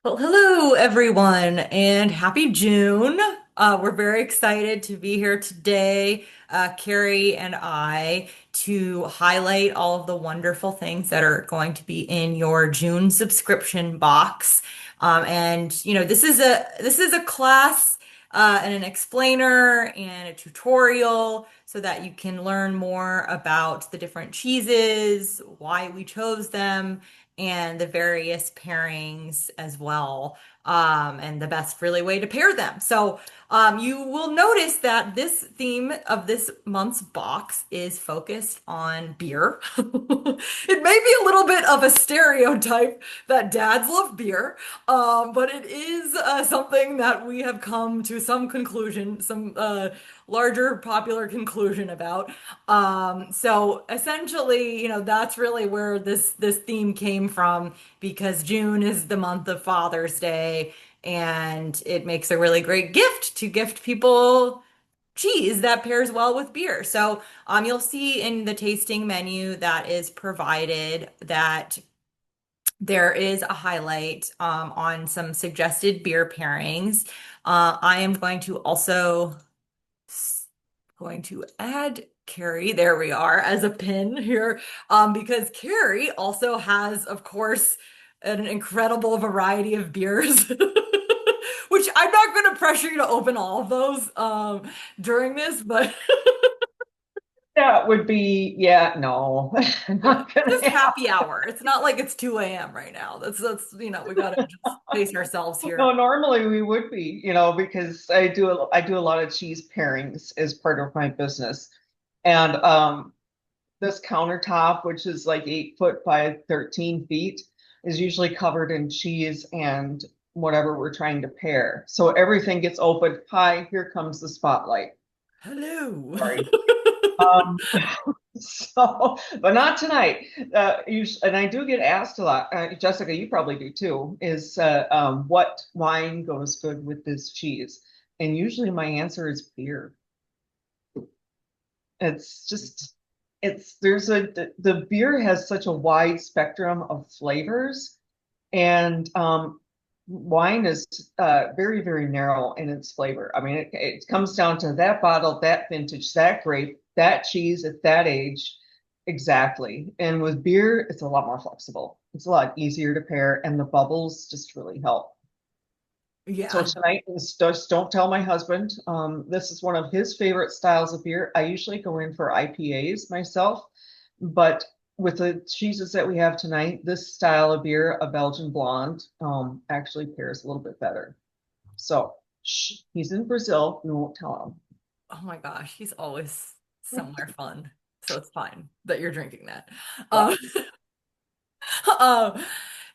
Well, hello everyone, and happy June. We're very excited to be here today, Kerry and I, to highlight all of the wonderful things that are going to be in your June subscription box. This is a class and an explainer and a tutorial so that you can learn more about the different cheeses, why we chose them, and the various pairings as well, and the best really way to pair them. So you will notice that this theme of this month's box is focused on beer. It may be a little bit of a stereotype that dads love beer, but it is something that we have come to some conclusion, some larger popular conclusion about. So essentially, that's really where this theme came from because June is the month of Father's Day, and it makes a really great gift to gift people cheese that pairs well with beer. So you'll see in the tasting menu that is provided that there is a highlight on some suggested beer pairings. I am going to add Kerry, there we are, as a pin here, because Kerry also has, of course, an incredible variety of beers, which I'm not going to pressure you to open all of those during this, but That would be, yeah, no, I'm not gonna this is have. happy hour. It's not like it's 2 a.m. right now. We gotta just pace ourselves No, here. normally we would be, because I do a lot of cheese pairings as part of my business. And this countertop, which is like 8 foot by 13 feet, is usually covered in cheese and whatever we're trying to pair. So everything gets opened. Hi, here comes the spotlight. Hello. Sorry. Um, but not tonight. And I do get asked a lot. Jessica, you probably do too. Is what wine goes good with this cheese? And usually my answer is beer. It's just, it's there's a the beer has such a wide spectrum of flavors, and wine is very, very narrow in its flavor. I mean, it comes down to that bottle, that vintage, that grape, that cheese at that age. Exactly. And with beer, it's a lot more flexible. It's a lot easier to pair, and the bubbles just really help. So Yeah. tonight is just don't tell my husband. This is one of his favorite styles of beer. I usually go in for IPAs myself, but with the cheeses that we have tonight, this style of beer, a Belgian blonde, actually pairs a little bit better. So shh, he's in Brazil. We won't tell Oh my gosh, he's always him. somewhere fun. So it's fine that you're drinking that. Yeah. Um, um,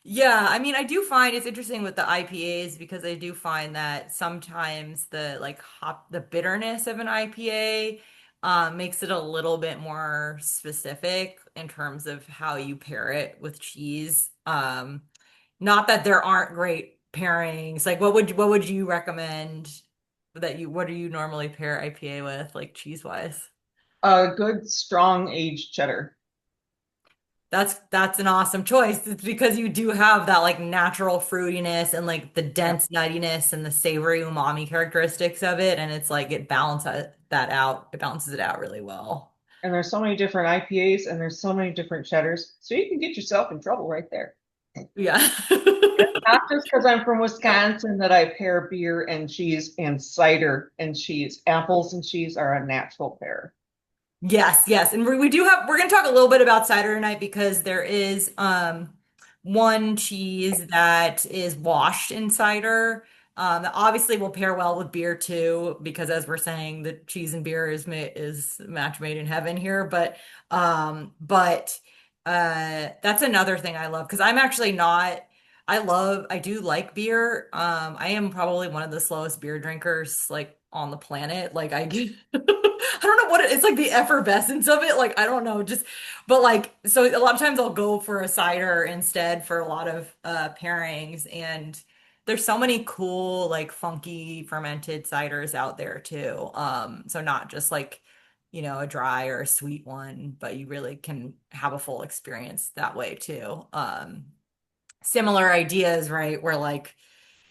yeah, I mean, I do find it's interesting with the IPAs because I do find that sometimes the bitterness of an IPA makes it a little bit more specific in terms of how you pair it with cheese. Not that there aren't great pairings. Like what would you recommend what do you normally pair IPA with, like cheese wise? A good strong aged cheddar. That's an awesome choice. It's because you do have that like natural fruitiness and like the Yeah. dense nuttiness and the savory umami characteristics of it, and it's like it balances that out. It balances it out really well. And there's so many different IPAs and there's so many different cheddars. So you can get yourself in trouble right there. Yeah. Not just because I'm from Wisconsin that I pair beer and cheese and cider and cheese. Apples and cheese are a natural pair. Yes, yes. And we're going to talk a little bit about cider tonight because there is one cheese that is washed in cider. That obviously will pair well with beer too, because as we're saying, the cheese and beer is match made in heaven here. But that's another thing I love because I'm actually not. I do like beer. I am probably one of the slowest beer drinkers like on the planet. Like I get I don't know it's like the effervescence of it. Like I don't know, just but like so a lot of times I'll go for a cider instead for a lot of pairings, and there's so many cool like funky fermented ciders out there too. So not just like a dry or a sweet one, but you really can have a full experience that way too. similar ideas, right? Where like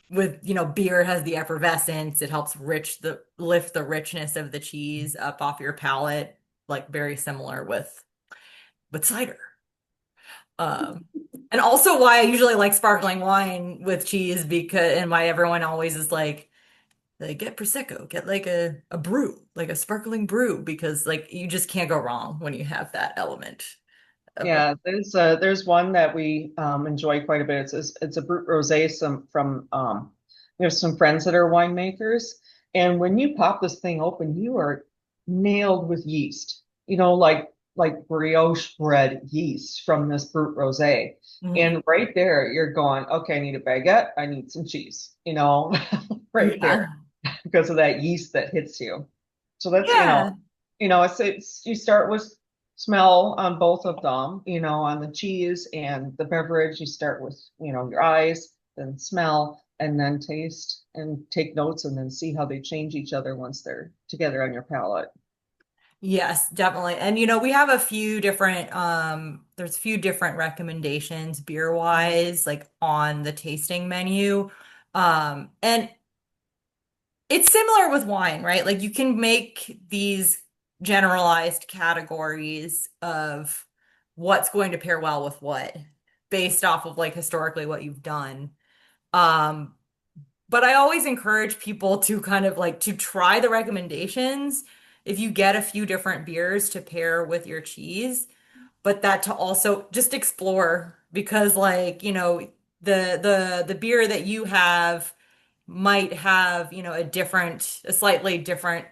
with, beer has the effervescence, it helps lift the richness of the cheese up off your palate, like very similar with cider. Um, and also why I usually like sparkling wine with cheese because and why everyone always is like get prosecco, get like a brew, like a sparkling brew because like you just can't go wrong when you have that element of a Yeah, there's one that we enjoy quite a bit. It's a Brut Rosé from there's some friends that are winemakers, and when you pop this thing open, you are nailed with yeast. Like brioche bread yeast from this Brut Rosé, Mhm. and right there you're going, okay, I need a baguette, I need some cheese, right there Yeah. because of that yeast that hits you. So that's, Yeah. it's you start with smell on both of them, on the cheese and the beverage. You start with, your eyes, then smell, and then taste and take notes and then see how they change each other once they're together on your palate. Yes, definitely. And we have a few different there's a few different recommendations beer wise like on the tasting menu. And it's similar with wine, right? Like you can make these generalized categories of what's going to pair well with what based off of like historically what you've done. Um, but I always encourage people to kind of like to try the recommendations if you get a few different beers to pair with your cheese, but that to also just explore because like, the beer that you have might have, a slightly different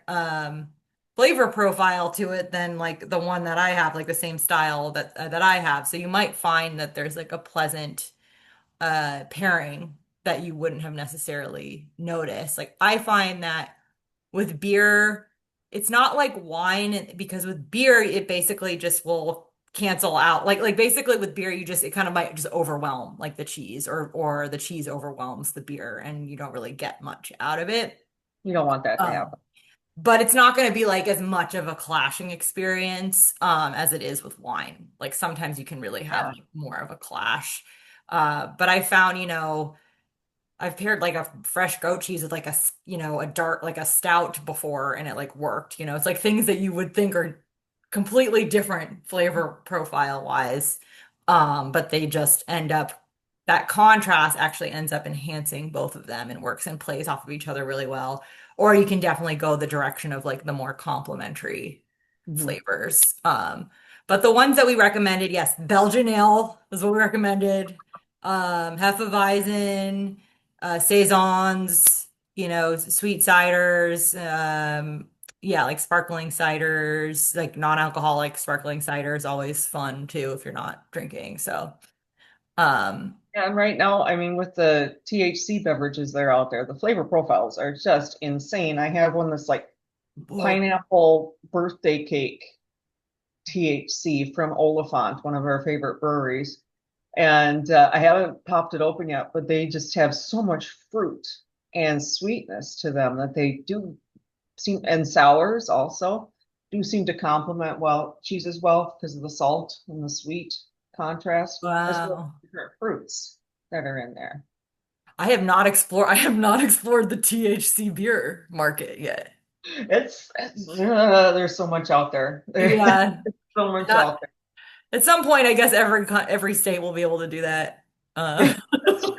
flavor profile to it than like the one that I have, like the same style that I have. So you might find that there's like a pleasant pairing that you wouldn't have necessarily noticed. Like I find that with beer, it's not like wine because with beer it basically just will cancel out. Like basically with beer you just it kind of might just overwhelm like the cheese or the cheese overwhelms the beer and you don't really get much out of it. You don't want that to Um, happen. but it's not going to be like as much of a clashing experience as it is with wine. Like sometimes you can really have Yeah. like more of a clash. But I found, I've paired like a fresh goat cheese with like a dark, like a stout before and it like worked, it's like things that you would think are completely different flavor profile wise. But they just that contrast actually ends up enhancing both of them and works and plays off of each other really well. Or you can definitely go the direction of like the more complementary Mhm. flavors. But the ones that we recommended, yes, Belgian ale is what we recommended. Hefeweizen, saisons, sweet ciders, yeah, like sparkling ciders, like non-alcoholic sparkling ciders, always fun too if you're not drinking. So, um, Yeah, and right now, I mean, with the THC beverages that are out there, the flavor profiles are just insane. I have one that's like boy, pineapple birthday cake THC from Oliphant, one of our favorite breweries. And I haven't popped it open yet, but they just have so much fruit and sweetness to them that they do seem, and sours also do seem to complement cheeses well because of the salt and the sweet contrast, as well wow. as different fruits that are in there. I have not explored the THC beer market yet. There's so much out there. There's Yeah, so much not out at some point, I guess every state will be able to do that. there. That's true.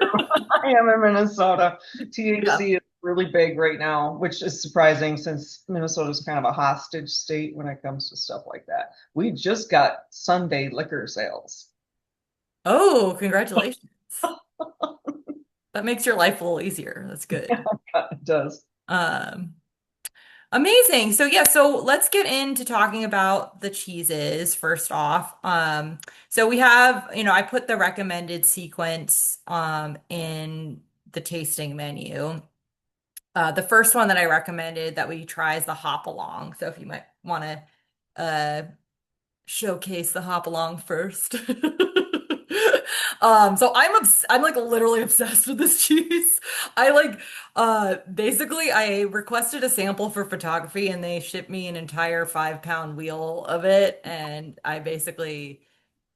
I am in Minnesota. Yeah. THC is really big right now, which is surprising since Minnesota is kind of a hostage state when it comes to stuff like that. We just got Sunday liquor sales. Oh, congratulations. That makes your life a little easier. That's good. It does. Um, Amazing. So yeah, so let's get into talking about the cheeses first off. So we have, I put the recommended sequence in the tasting menu. The first one that I recommended that we try is the hop along. So if you might want to uh showcase the hop along first. So I'm like literally obsessed with this cheese. I like basically I requested a sample for photography and they shipped me an entire 5-pound wheel of it and I basically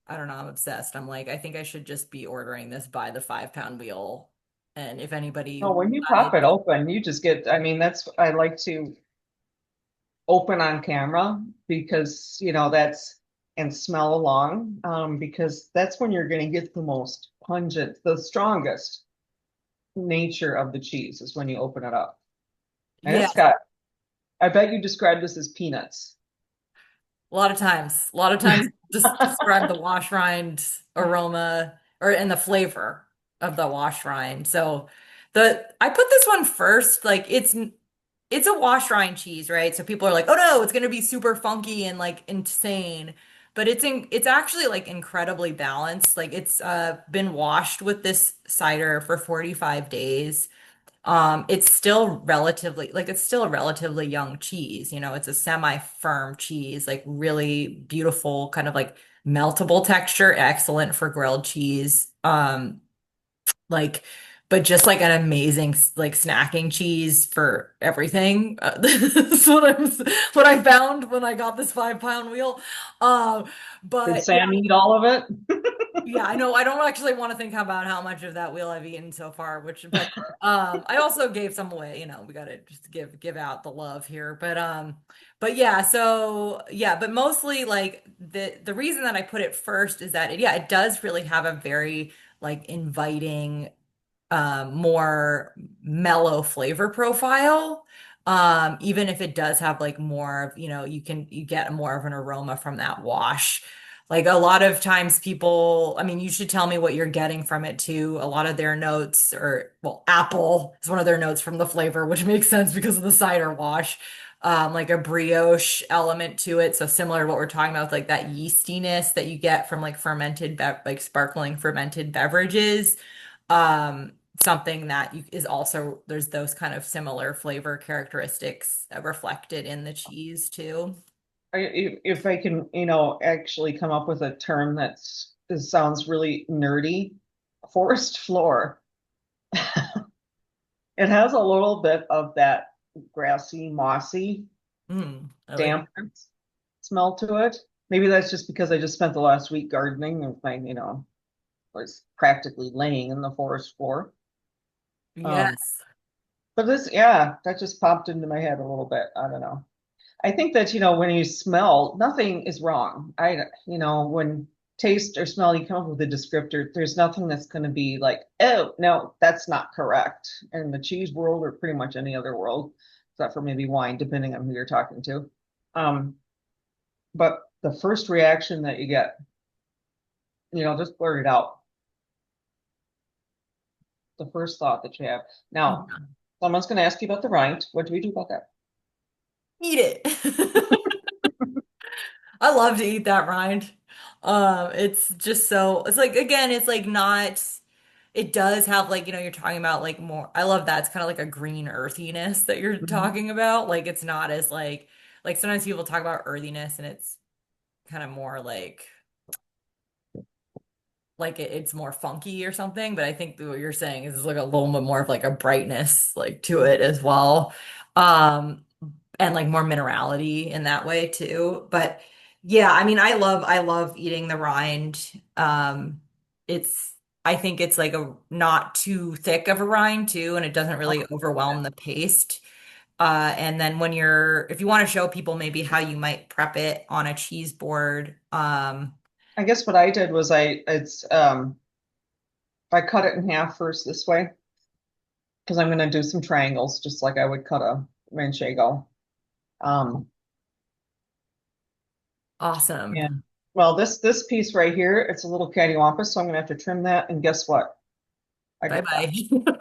I don't know, I'm obsessed. I'm like, I think I should just be ordering this by the 5 pound wheel. And if anybody No, when you pop decides, it open, you just get, I mean, that's, I like to open on camera because, that's, and smell along, because that's when you're going to get the most pungent, the strongest nature of the cheese is when you open it up. And yeah, it's got, I bet you described this as peanuts. a lot of times just describe the wash rind aroma or and the flavor of the wash rind. So I put this one first, like it's a wash rind cheese, right? So people are like, "Oh no, it's gonna be super funky and like insane." But it's actually like incredibly balanced. Like it's been washed with this cider for 45 days. It's still relatively like it's still a relatively young cheese, it's a semi-firm cheese, like really beautiful, kind of like meltable texture, excellent for grilled cheese. Like but just like an amazing like snacking cheese for everything. That's what I found when I got this 5 pound wheel. Um, Did but Sam eat all of it? yeah, I know. I don't actually want to think about how much of that wheel I've eaten so far, but I also gave some away, we gotta just give out the love here. But yeah, so yeah, but mostly like the reason that I put it first is that it does really have a very like inviting more mellow flavor profile. Even if it does have like more of, you get more of an aroma from that wash. Like a lot of times people, I mean, you should tell me what you're getting from it too. A lot of their notes or well, apple is one of their notes from the flavor, which makes sense because of the cider wash. Like a brioche element to it. So similar to what we're talking about with like that yeastiness that you get from like like sparkling fermented beverages. Um, Something that is also there's those kind of similar flavor characteristics reflected in the cheese too. If I can, actually come up with a term that sounds really nerdy, forest floor. It has a little bit of that grassy, mossy I like dampness smell to it. Maybe that's just because I just spent the last week gardening and was practically laying in the forest floor. Um, yes. but this, yeah, that just popped into my head a little bit. I don't know. I think that, when you smell, nothing is wrong. When taste or smell, you come up with a descriptor, there's nothing that's going to be like, oh, no, that's not correct. In the cheese world or pretty much any other world, except for maybe wine, depending on who you're talking to. Um, but the first reaction that you get, just blurt it out. The first thought that you have. Now, Yeah. someone's going to ask you about the rind. What do we do about that? Eat it. I love to eat that rind. It's just so it's like again, it's like not it does have like, you're talking about like more I love that. It's kind of like a green earthiness that you're Mhm. talking about. Like it's not as like sometimes people talk about earthiness and it's kind of more like it's more funky or something, but I think what you're saying is like a little bit more of like a brightness like to it as well. Um and like more minerality in that way too. But yeah, I mean I love eating the rind. It's I think it's like a not too thick of a rind too, and it doesn't really overwhelm the paste. And then if you want to show people maybe how you might prep it on a cheese board, I guess what I did was I cut it in half first this way because I'm going to do some triangles just like I would cut a manchego. Um, awesome. and well, this piece right here, it's a little cattywampus, so I'm going to have to trim that. And guess what? I Bye get bye. left.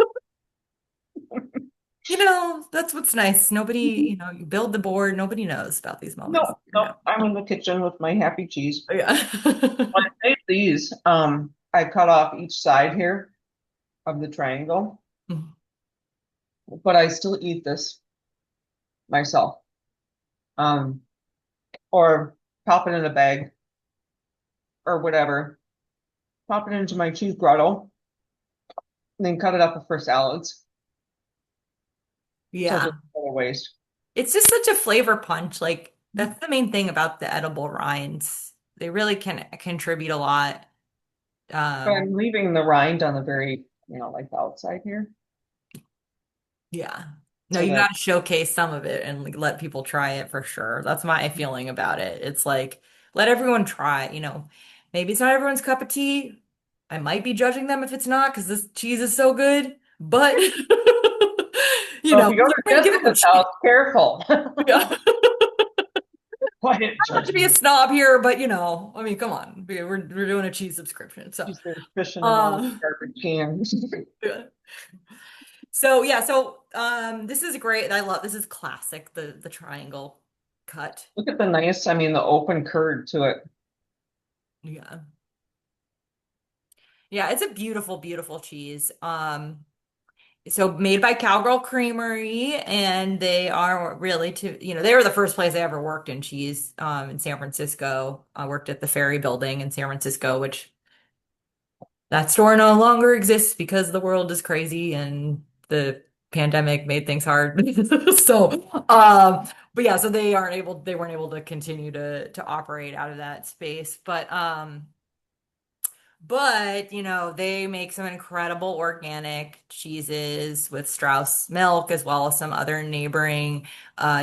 That's what's nice. Nobody, you build the board, nobody knows about these moments. No, no, I'm in the kitchen with my happy cheese. Yeah. When I made these, I cut off each side here of the triangle, but I still eat this myself. Um, or pop it in a bag or whatever. Pop it into my cheese grotto and then cut it up for salads. So Yeah. there's no waste. It's just such a flavor punch. Like that's the main thing about the edible rinds. they really can contribute a lot. So Um, I'm leaving the rind on the very, like the outside here, yeah. No, so you that got to showcase some of it and like, let people try it for sure. That's my feeling about it. It's like let everyone try, Maybe it's not everyone's cup of tea. I might be judging them if it's not because this cheese is so good, but so if you go you to can give them a Jessica's house, chance. careful. Yeah. Quiet Not to be a judgment. snob here, but I mean, come on. We're doing a cheese subscription. So, She's there fishing among um, garbage cans. yeah. So yeah, this is great. I love this is classic, the triangle cut. Look at the nice, I mean, the open curd to it. Yeah. Yeah, it's a beautiful, beautiful cheese. So made by Cowgirl Creamery, and they are really they were the first place I ever worked in cheese, in San Francisco. I worked at the Ferry Building in San Francisco, which that store no longer exists because the world is crazy and the pandemic made things hard. So, but yeah, so they weren't able to continue to operate out of that space. But they make some incredible organic cheeses with Strauss milk, as well as some other neighboring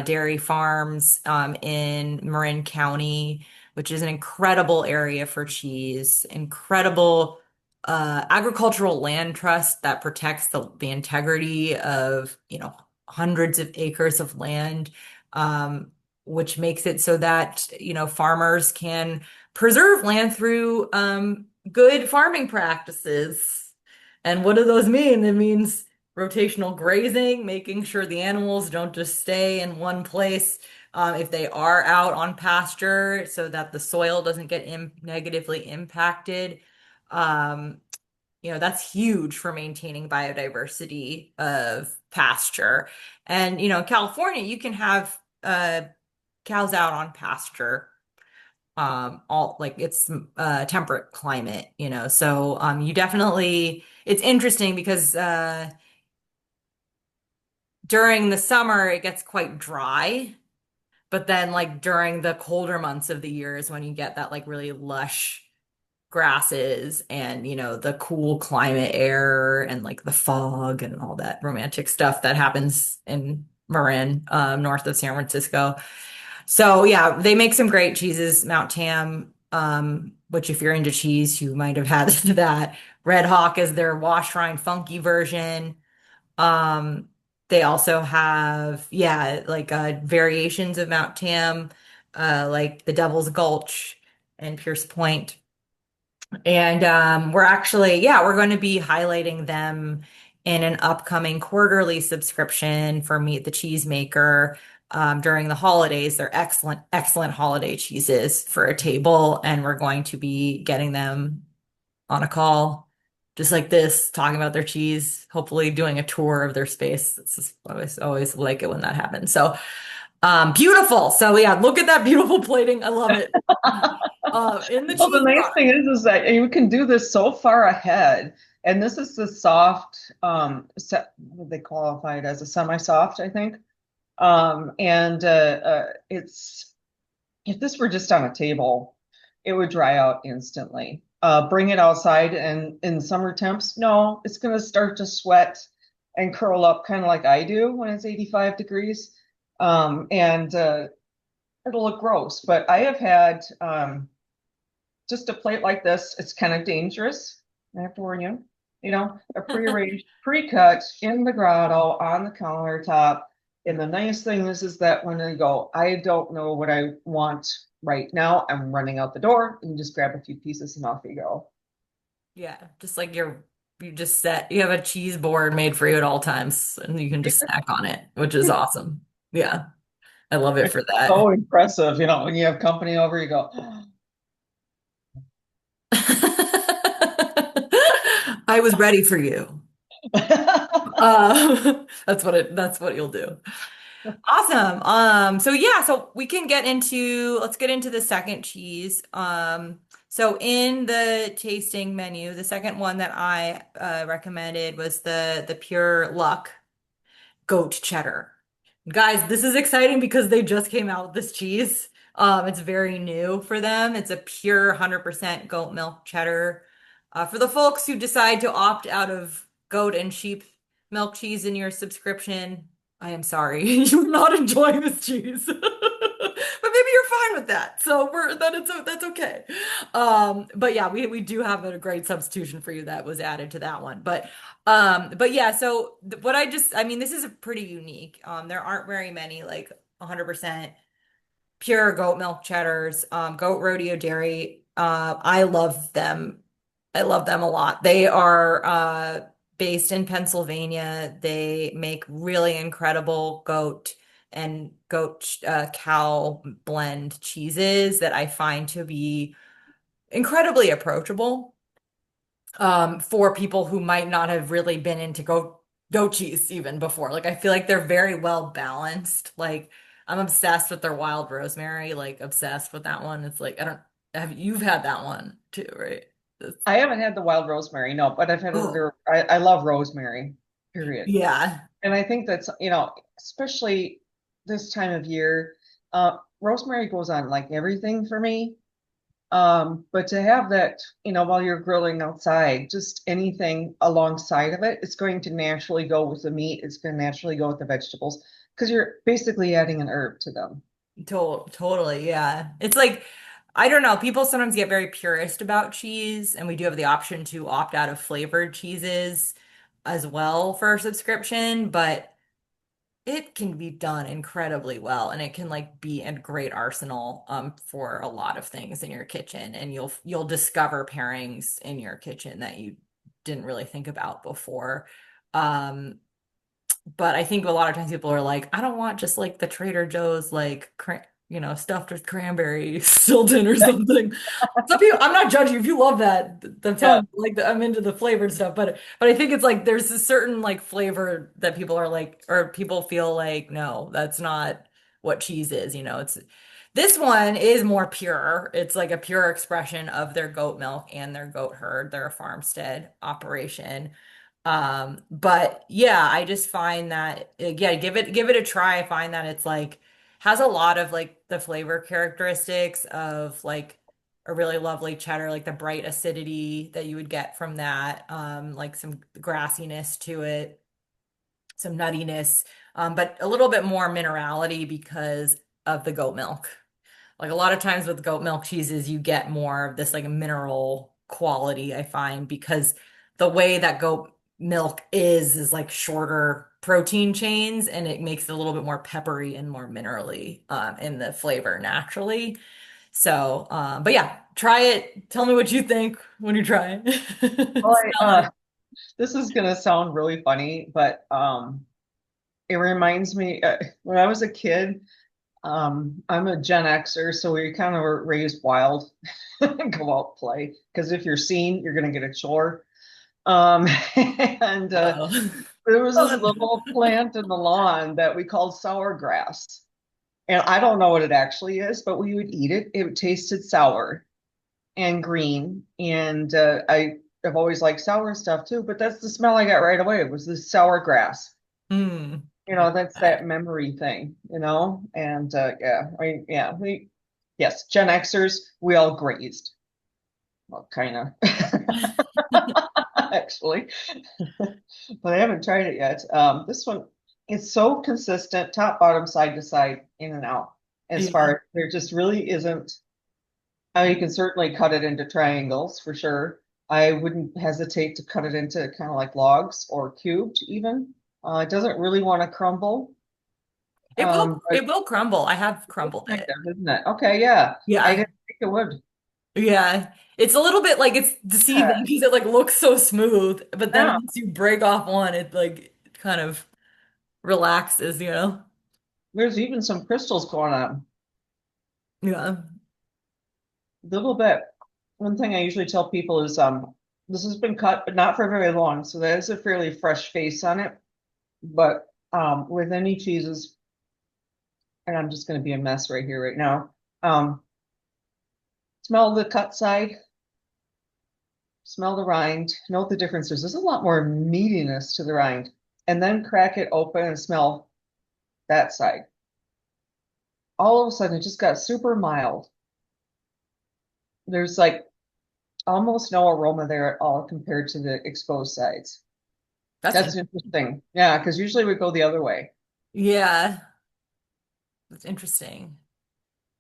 dairy farms in Marin County, which is an incredible area for cheese. Incredible agricultural land trust that protects the integrity of, hundreds of acres of land, which makes it so that, farmers can preserve land through good farming practices. And what do those mean? It means rotational grazing, making sure the animals don't just stay in one place if they are out on pasture so that the soil doesn't get negatively impacted. Um, that's huge for maintaining biodiversity of pasture. And, in California, you can have cows out on pasture all like it's temperate climate, so you definitely it's interesting because during the summer it gets quite dry, but then like during the colder months of the year is when you get that like really lush grasses and the cool climate air and like the fog and all that romantic stuff that happens in Marin, north of San Francisco. So yeah, they make some great cheeses. Mount Tam, which if you're into cheese, you might have had that. Red Hawk is their wash rind funky version. Um, they also have, yeah, like variations of Mount Tam, like the Devil's Gulch and Pierce Point. And we're going to be highlighting them in an upcoming quarterly subscription for Meet the Cheesemaker during the holidays. They're excellent, excellent holiday cheeses for a table, and we're going to be getting them on a call just like this, talking about their cheese, hopefully doing a tour of their space. It's just, always like it when that happens. So, beautiful. So yeah, look at that beautiful plating. I love it. In the Well, the cheese nice thing bar. is that you can do this so far ahead. And this is the soft, they qualify it as a semi-soft, I think. And it's if this were just on a table, it would dry out instantly. Bring it outside and in summer temps, no, it's going to start to sweat and curl up kind of like I do when it's 85 degrees. And it'll look gross. But I have had just a plate like this. It's kind of dangerous. I have to warn you. A prearranged, pre-cut in the grotto on the countertop. And the nice thing is that when I go, I don't know what I want right now. I'm running out the door and just grab a few pieces and off you go. Yeah, just like you have a cheese board made for you at all times and you can just snack on it, which is awesome. Yeah, I love it It's for that. so impressive, when you have company over, you go, I was ready for you. That's what you'll do. Awesome. So yeah, so let's get into the second cheese. So in the tasting menu, the second one that I recommended was the Pure Luck goat cheddar. Guys, this is exciting because they just came out with this cheese. It's very new for them. It's a pure 100% goat milk cheddar. For the folks who decide to opt out of goat and sheep milk cheese in your subscription, I am sorry. You're not enjoying this cheese. But maybe you're fine with that. So that's okay. But yeah, we do have a great substitution for you that was added to that one. But yeah, so what I mean, this is a pretty unique. There aren't very many like 100% pure goat milk cheddars, goat rodeo dairy. I love them. I love them a lot. They are based in Pennsylvania. They make really incredible goat and goat cow blend cheeses that I find to be incredibly approachable for people who might not have really been into goat cheese even before. Like I feel like they're very well balanced. Like I'm obsessed with their wild rosemary, like obsessed with that one. It's like I don't have you've had that one too, right? That's, I haven't had the wild rosemary, no, but I've had oh, other, I love rosemary, period. yeah. And I think that's, especially this time of year, rosemary goes on like everything for me. But to have that, while you're grilling outside, just anything alongside of it, it's going to naturally go with the meat. It's going to naturally go with the vegetables because you're basically adding an herb to them. Totally, yeah. It's like, I don't know, people sometimes get very purist about cheese, and we do have the option to opt out of flavored cheeses as well for a subscription, but it can be done incredibly well, and it can like be a great arsenal for a lot of things in your kitchen, and you'll discover pairings in your kitchen that you didn't really think about before. Um, but I think a lot of times people are like, I don't want just like the Trader Joe's like stuffed with cranberry Stilton or something. Some people, I'm not judging you if you love that. I'm Yeah. telling you, like I'm into the flavored stuff, but I think it's like there's a certain like flavor that people are like, or people feel like, no, that's not what cheese is. It's this one is more pure. It's like a pure expression of their goat milk and their goat herd. They're a farmstead operation. But yeah, I just find that yeah, give it a try. I find that it's like has a lot of like the flavor characteristics of like a really lovely cheddar, like the bright acidity that you would get from that, like some grassiness to it, some nuttiness, but a little bit more minerality because of the goat milk. Like a lot of times with goat milk cheeses, you get more of this like mineral quality, I find, because the way that goat milk is like shorter protein chains and it makes it a little bit more peppery and more minerally in the flavor naturally. So, but yeah, try it. Tell me what you think when you try it. Well, Smell it. this is gonna sound really funny, but it reminds me when I was a kid. I'm a Gen Xer, so we kind of were raised wild and go out and play. Because if you're seen, you're gonna get a chore. And Uh-oh. there was this Fun. little plant in the lawn that we called sour grass. And I don't know what it actually is, but we would eat it. It tasted sour and green. And I've always liked sour stuff too, but that's the smell I got right away. It was this sour grass. Mm. I get That's that. that memory thing. And yeah, yeah, yes, Gen Xers, we all grazed. Well, kind of, actually, but I haven't tried it yet. This one is so consistent, top, bottom, side to side, in and out. As far Yeah. as there just really isn't, I mean, you can certainly cut it into triangles for sure. I wouldn't hesitate to cut it into kind of like logs or cubed even. It doesn't really want to crumble. But It will crumble. I have crumbled kind it. of, isn't it? Okay, yeah. I Yeah. didn't think it would. Yeah. It's a little bit like it's deceiving Yeah. because it like looks so smooth, but then Yeah. once you break off one, it like kind of relaxes. There's even some crystals going on. Yeah. A little bit. One thing I usually tell people is this has been cut, but not for very long. So that is a fairly fresh face on it. But with any cheeses, and I'm just gonna be a mess right here right now. Um, smell the cut side, smell the rind, know what the difference is. There's a lot more meatiness to the rind. And then crack it open and smell that side. all of a sudden it just got super mild. There's like almost no aroma there at all compared to the exposed sides. That's That's interesting. Yeah, because usually we go the other way. yeah, that's interesting.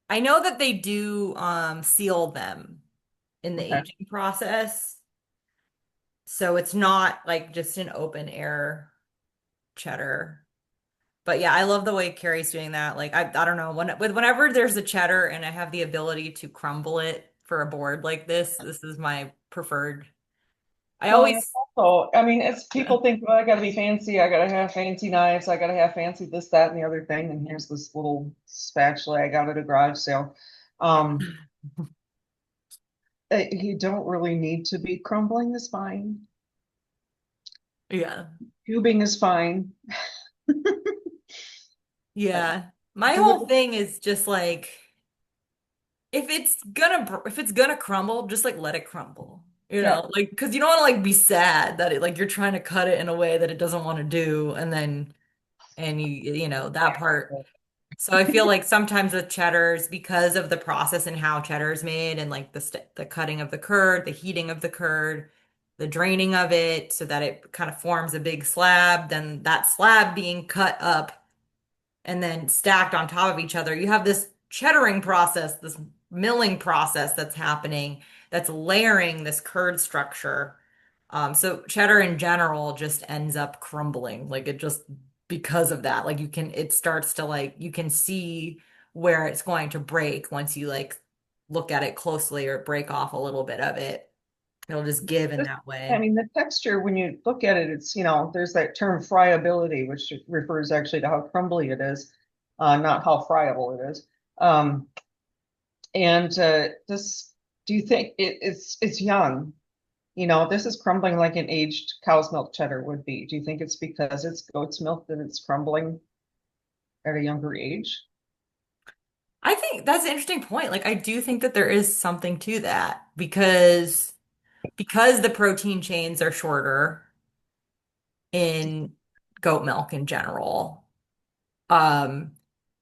I know that they do seal them in the Okay. aging process. So it's not like just an open air cheddar. But yeah, I love the way Carrie's doing that. Like I don't know, whenever there's a cheddar and I have the ability to crumble it for a board like this is my preferred. I Well, yeah, always also, I mean, it's yeah. people think, well, I gotta be fancy, I gotta have fancy knives, I gotta have fancy this, that, and the other thing. And here's this little spatula I got at a garage sale. Um, you don't really need to be crumbling is fine. Yeah. Cubing is fine. Yeah. My Do whole it. thing is just like if it's gonna crumble, just like let it crumble. You Yeah. know, like because you don't want to like be sad that it like you're trying to cut it in a way that it doesn't want to do, and then and you know that part. So I feel like sometimes with cheddars, because of the process and how cheddar is made, and like the cutting of the curd, the heating of the curd, the draining of it, so that it kind of forms a big slab, then that slab being cut up and then stacked on top of each other, you have this cheddaring process, this milling process that's happening that's layering this curd structure. So cheddar in general just ends up crumbling, like it just because of that. Like it starts to like you can see where it's going to break once you like look at it closely or break off a little bit of it. It'll just give in This- that I way. mean, the texture, when you look at it, it's, there's that term friability, which refers actually to how crumbly it is, not how friable it is. Um, and this, do you think it's young? This is crumbling like an aged cow's milk cheddar would be. Do you think it's because it's goat's milk that it's crumbling at a younger age? I think that's an interesting point. Like I do think that there is something to that because the protein chains are shorter in goat milk in general, um,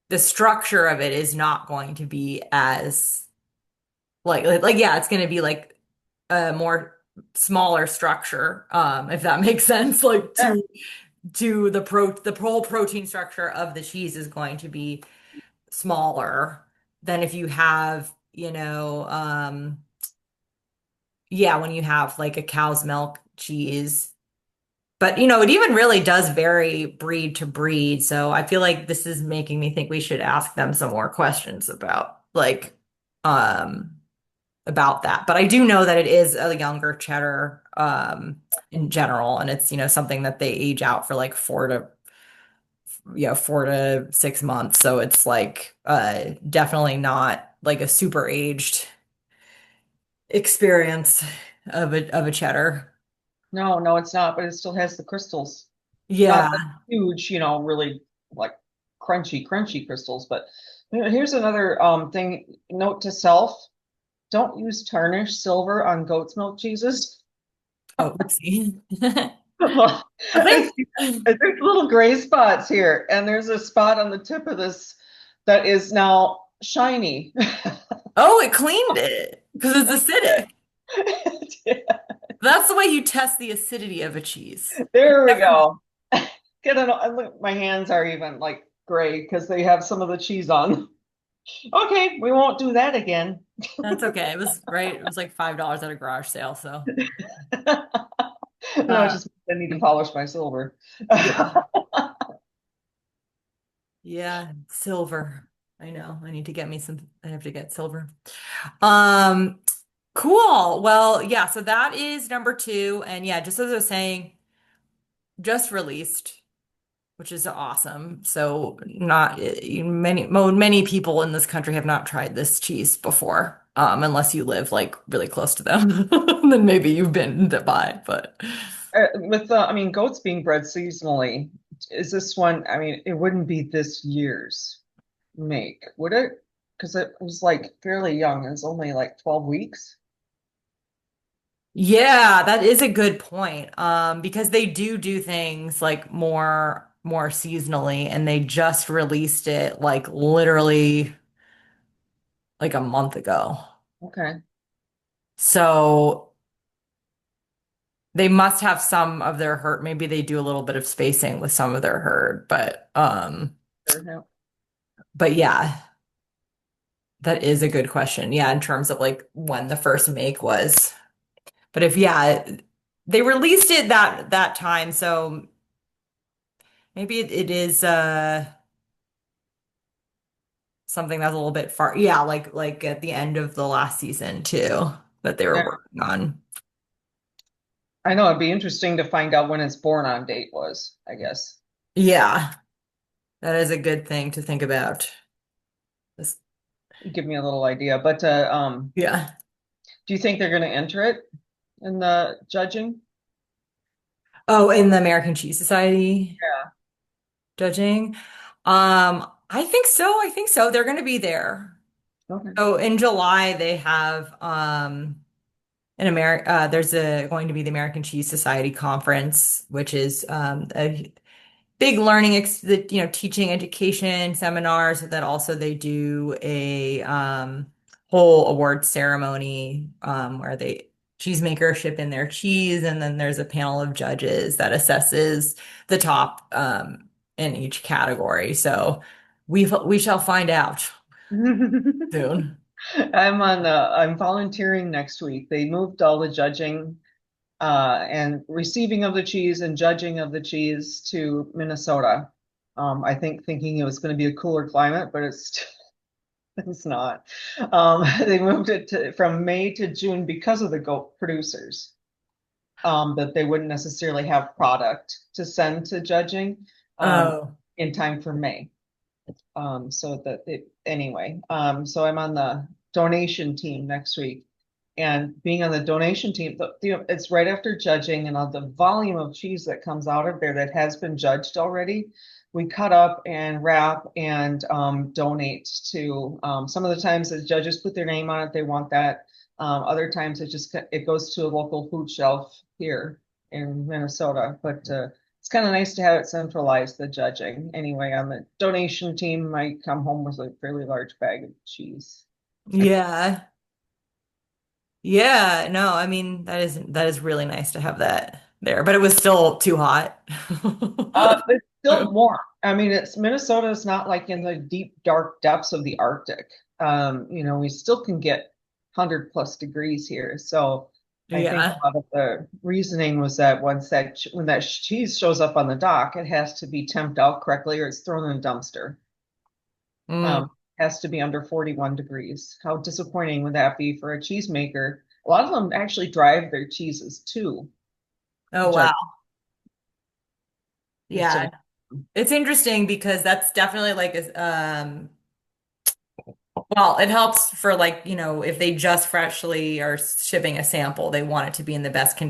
the structure of it is not going to be as like yeah, it's going to be like a more smaller structure, if that makes sense. Like Yeah. to the whole protein structure of the cheese is going to be smaller than if you have, yeah, when you have like a cow's milk cheese. But it even really does vary breed to breed. So I feel like this is making me think we should ask them some more questions um about that. But I do know that it is a younger cheddar in general, and it's something that they age out for like 4 to 6 months. So it's like definitely not like a super aged experience of a cheddar. No, no, it's not, but it still has the crystals. Yeah. Not the huge, really like crunchy crystals. But here's another thing, note to self. Don't use tarnished silver on goat's milk cheeses. Oh, oopsie. I It's, think. there's little gray spots here, and there's a spot on the tip of this that is now shiny. Oh, it cleaned it because it's acidic. That's the way you test the acidity of a cheese. There we Never. go. Get an, look, my hands are even like gray because they have some of the cheese on. Okay, we won't do that again. That's okay. It was right. It was like $5 at a garage sale. So, No, it's uh, just I need to polish my silver. yeah, yeah, silver. I know. I need to get me some. I have to get silver. Um, cool. Well, yeah. So that is number two, and yeah, just as I was saying, just released, which is awesome. So not many people in this country have not tried this cheese before, unless you live like really close to them. Then maybe you've been to buy, but I mean, goats being bred seasonally, is this one? I mean, it wouldn't be this year's make, would it? Because it was like fairly young. It was only like 12 weeks. yeah, that is a good point. Because they do things like more. more seasonally, and they just released it like literally like a month ago. Okay. So they must have some of their herd. Maybe they do a little bit of spacing with some of their herd, Sure, yeah. but yeah, that is a good question. Yeah, in terms of like when the first make was. But if yeah, they released it that time, so maybe it is something that's a little bit far. Yeah, like at the end of the last season too that they were Yeah. working on. I know it'd be interesting to find out when its born on date was, I guess. Yeah, that is a good thing to think about. This- Give me a little idea. But Yeah. do you think they're going to enter it in the judging? Oh, in the American Cheese Society Yeah. judging. I think so. I think so. They're going to be there. Okay. So in July they have in America there's a going to be the American Cheese Society conference, which is a big learning teaching education seminars that also they do a whole award ceremony where they cheesemakers ship in their cheese and then there's a panel of judges that assesses the top in each category. So we shall find out soon. I'm volunteering next week. They moved all the judging and receiving of the cheese and judging of the cheese to Minnesota. I think thinking it was going to be a cooler climate, but it's not. They moved it from May to June because of the goat producers. That they wouldn't necessarily have product to send to judging Oh. in time for May. So that it anyway. So I'm on the donation team next week, and being on the donation team, it's right after judging, and on the volume of cheese that comes out of there that has been judged already, we cut up and wrap and donate to. Some of the times the judges put their name on it, they want that. Other times it goes to a local food shelf here in Minnesota, but it's kind of nice to have it centralized, the judging. Anyway, on the donation team, I come home with a fairly large bag of cheese. Yeah. Yeah, no, I mean that is really nice to have that there, but it was still too hot. It's still warm. I mean, it's Minnesota is not like in the deep, dark depths of the Arctic. We still can get 100+ degrees here. So I think Yeah. a lot of the reasoning was that when that cheese shows up on the dock, it has to be temped out correctly or it's thrown in a dumpster. Mm. Um, has to be under 41 degrees. How disappointing would that be for a cheesemaker? A lot of them actually drive their cheeses to Oh wow. judge instead Yeah. of. It's interesting because that's definitely like well, it helps for like, if they just freshly are shipping a sample, they want it to be in the best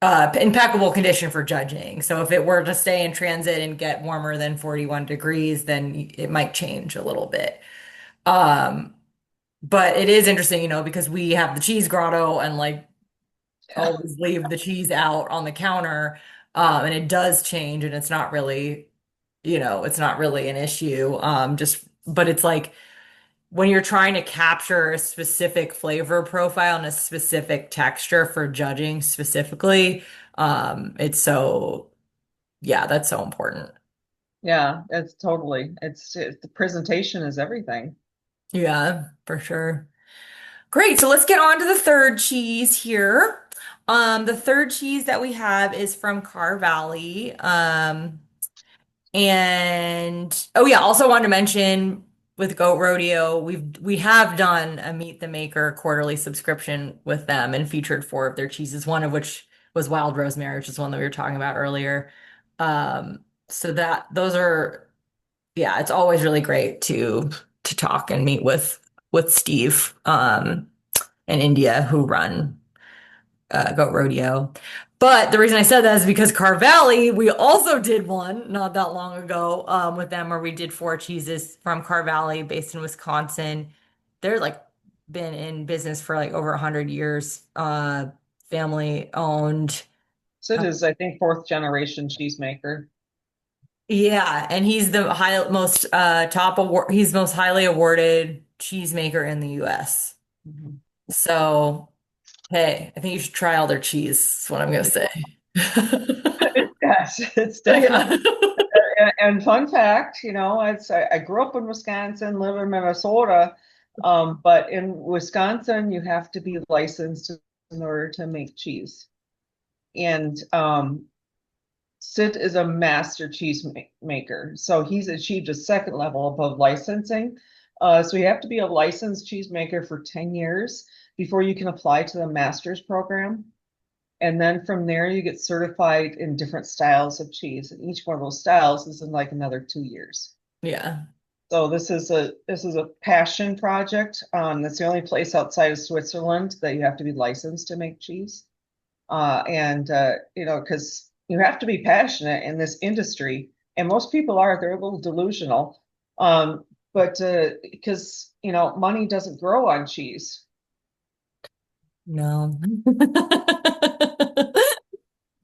impeccable condition for judging. So if it were to stay in transit and get warmer than 41 degrees, then it might change a little bit. Um, but it is interesting, because we have the cheese grotto and like Yeah. always leave the cheese out on the counter. And it does change and it's not really an issue. But it's like when you're trying to capture a specific flavor profile and a specific texture for judging specifically, yeah, that's so important. Yeah, it's totally. The presentation is everything. Yeah, for sure. Great. So let's get on to the third cheese here. The third cheese that we have is from Car Valley. And oh yeah, also wanted to mention with Goat Rodeo, we have done a Meet the Maker quarterly subscription with them and featured four of their cheeses, one of which was Wild Rosemary, which is one that we were talking about earlier. So that those are yeah, it's always really great to talk and meet with Steve and India who run Goat Rodeo. But the reason I said that is because Carvalli, we also did one not that long ago with them where we did four cheeses from Carvalli based in Wisconsin. They're like been in business for like over 100 years, family owned. So it is, I think, fourth generation cheesemaker. Yeah, and he's the most top award he's most highly awarded cheesemaker in the US. Mhm. So, hey, I think you should try all their cheese, is what I'm gonna say. Yes, it's definitely. Yeah. And fun fact, I grew up in Wisconsin, live in Minnesota, but in Wisconsin, you have to be licensed in order to make cheese. And Sid is a master cheese maker, so he's achieved a second level above licensing. So you have to be a licensed cheesemaker for 10 years before you can apply to the master's program. And then from there, you get certified in different styles of cheese. And each one of those styles is in like another 2 years. Yeah. So this is a passion project. That's the only place outside of Switzerland that you have to be licensed to make cheese. Because you have to be passionate in this industry, and most people are. They're a little delusional. But because money doesn't grow on cheese. No.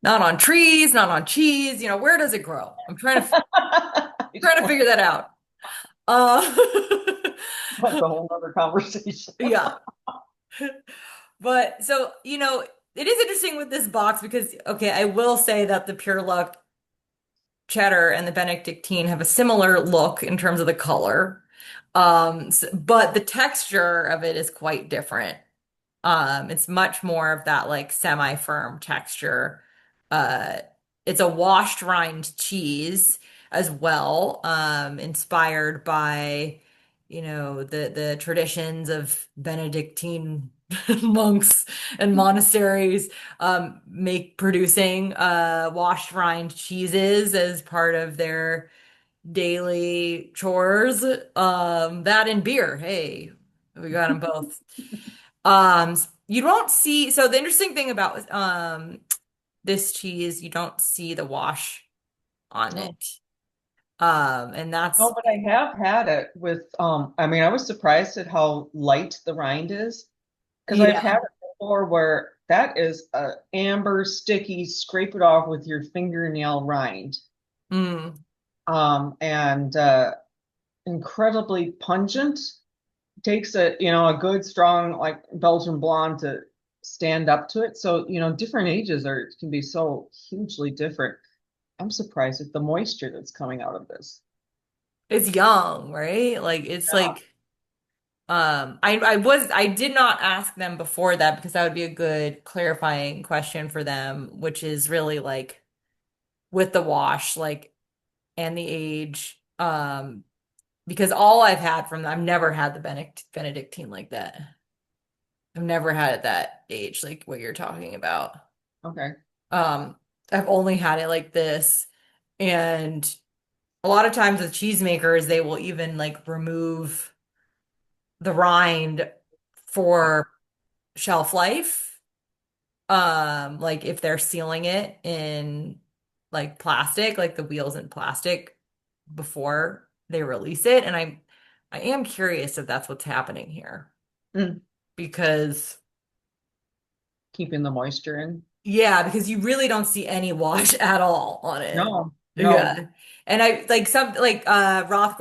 Not on trees, not on cheese. Where does it grow? I'm trying to figure that out. Uh, That's a whole other conversation. yeah. But so, it is interesting with this box because, okay, I will say that the Pure Luck cheddar and the Benedictine have a similar look in terms of the color. But the texture of it is quite different. It's much more of that like semi-firm texture. Uh, it's a washed rind cheese as well, inspired by, the traditions of Benedictine monks and monasteries, make producing washed rind cheeses as part of their daily chores. That and beer. Hey, we got them both. You don't see, so the interesting thing about this cheese, you don't see the wash on No, it. And no, that's but I have had it with I mean, I was surprised at how light the rind is because I've had yeah. it before where that is a amber, sticky, scrape it off with your fingernail rind. Mm. And incredibly pungent. Takes a good strong like Belgian blonde to stand up to it. So, different ages are can be so hugely different. I'm surprised at the moisture that's coming out of this. It's young, right? Like it's Yeah. like I did not ask them before that because that would be a good clarifying question for them, which is really like with the wash, like and the age. Because all I've had from them, I've never had the Benedictine like that. I've never had it that age, like what you're talking about. Okay. Um, I've only had it like this. And a lot of times with cheesemakers, they will even like remove the rind for shelf life. Like if they're sealing it in like plastic, like the wheels in plastic before they release it. And I am curious if that's what's happening here Mm. because Keeping the moisture in. yeah, because you really don't see any wash at all on it. No, no. Yeah. And I like some like uh Roth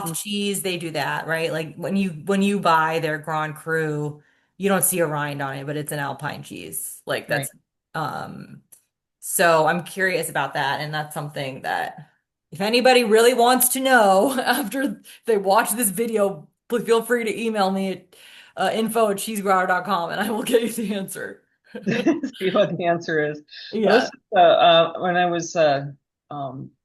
Mm. cheese, they do that, right? Like when you buy their Grand Cru, you don't see a rind on it, but it's an Alpine cheese. Like Right. that's so I'm curious about that, and that's something that if anybody really wants to know after they watch this video, please feel free to email me at info@cheesegrowler.com and I will get you the answer. See what the answer is. Well, this Yeah. is when I was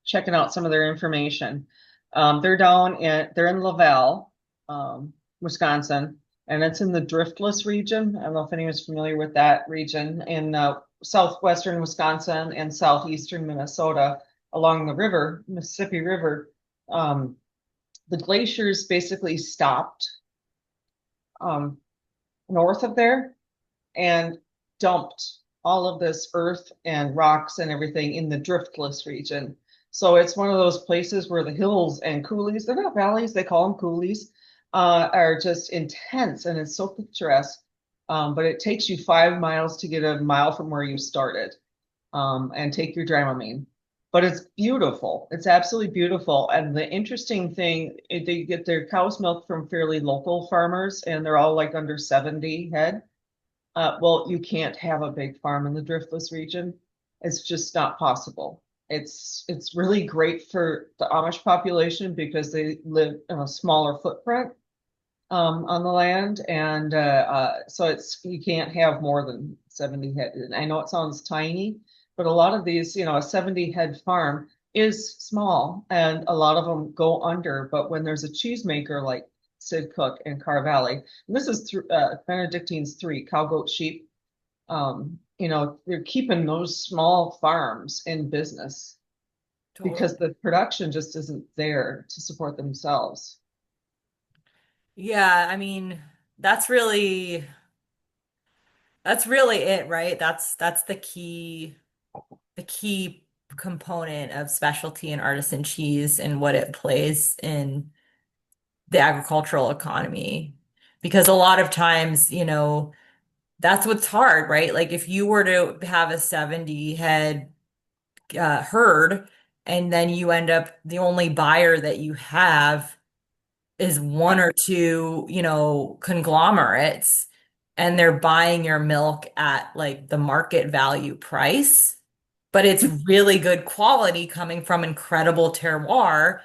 checking out some of their information. They're in Laval, Wisconsin, and it's in the Driftless region. I don't know if anyone's familiar with that region in southwestern Wisconsin and southeastern Minnesota along the river, Mississippi River. Um, the glaciers basically stopped um, north of there and dumped all of this earth and rocks and everything in the driftless region. So it's one of those places where the hills and coulees, they're not valleys, they call them coulees, are just intense and it's so picturesque. But it takes you 5 miles to get a mile from where you started and take your Dramamine. but it's beautiful. It's absolutely beautiful. And the interesting thing, they get their cow's milk from fairly local farmers, and they're all like under 70 head. Well, you can't have a big farm in the driftless region. It's just not possible. It's really great for the Amish population because they live in a smaller footprint on the land, and so it's you can't have more than 70 head. And I know it sounds tiny, but a lot of these, a 70 head farm is small, and a lot of them go under. But when there's a cheesemaker like Sid Cook in Carr Valley, and this is through Benedictine's three cow, goat, sheep. They're keeping those small farms in business because Totally. the production just isn't there to support themselves. Yeah, I mean, that's really that's really it, right? That's the key component of specialty and artisan cheese and what it plays in the agricultural economy. Because a lot of times, that's what's hard, right? Like if you were to have a 70 head herd and then you end up the only buyer that you have is one Yeah. or two, conglomerates, and they're buying your milk at like the market value price, but it's really good quality coming from incredible terroir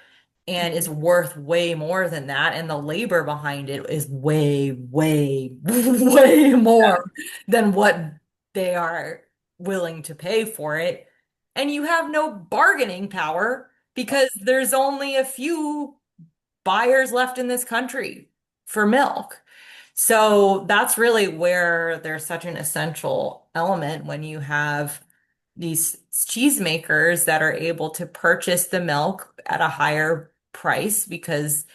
and is worth way more than that. And the labor behind it is way, way, way more than what they are willing to pay for it. And you have no bargaining power because there's only a few buyers left in this country for milk. So that's really where there's such an essential element when you have these cheesemakers that are able to purchase the milk at a higher price because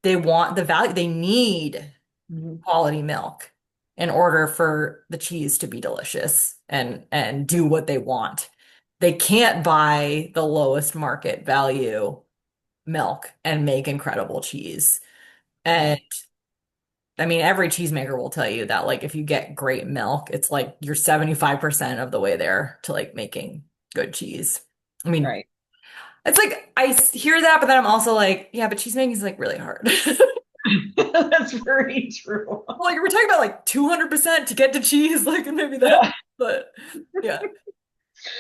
they want the value, they need Mhm. quality milk in order for the cheese to be delicious and do what they want. They can't buy the lowest market value milk and make incredible cheese. Yeah. And I mean, every cheesemaker will tell you that, like, if you get great milk, it's like you're 75% of the way there to like making good cheese. I mean, Right. it's like hear that, but then I'm also like, yeah, but cheese making is like really hard. That's very true. Like, we're talking about like 200% to get to cheese, like maybe that, but yeah.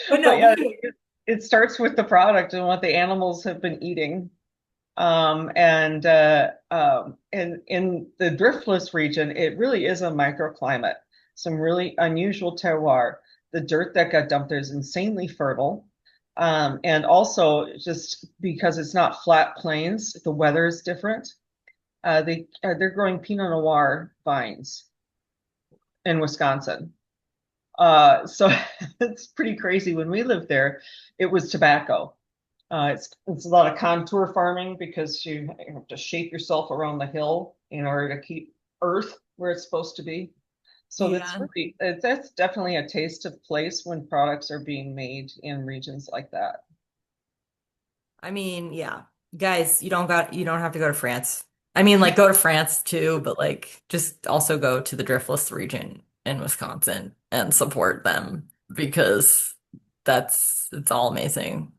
But But no, yeah, really, it starts with the product and what the animals have been eating. And in the driftless region, it really is a microclimate, some really unusual terroir. The dirt that got dumped there is insanely fertile. And also just because it's not flat plains, the weather is different. They're growing Pinot Noir vines in Wisconsin. So it's pretty crazy. When we lived there, it was tobacco. It's a lot of contour farming because you have to shape yourself around the hill in order to keep earth where it's supposed to be. So yeah. that's definitely a taste of place when products are being made in regions like that. I mean, yeah. Guys, you don't have to go to France. I mean, like go to France too, but like just also go to the Driftless region in Wisconsin and support them because it's all amazing.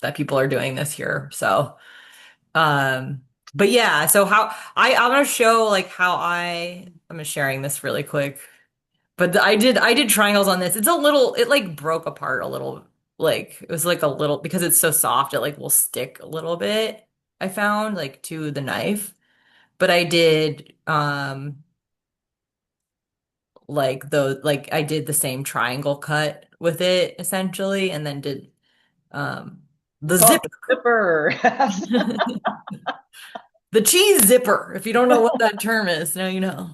That people are doing this here. So, um but yeah, so I'm gonna show like I'm just sharing this really quick. But I did triangles on this. It like broke apart a little. Like it was like a little because it's so soft, it like will stick a little bit, I found, like to the knife. But I did I did the same triangle cut with it essentially, and then did um We the call it zip the zipper. the cheese zipper. If you don't know what that term is, now you know.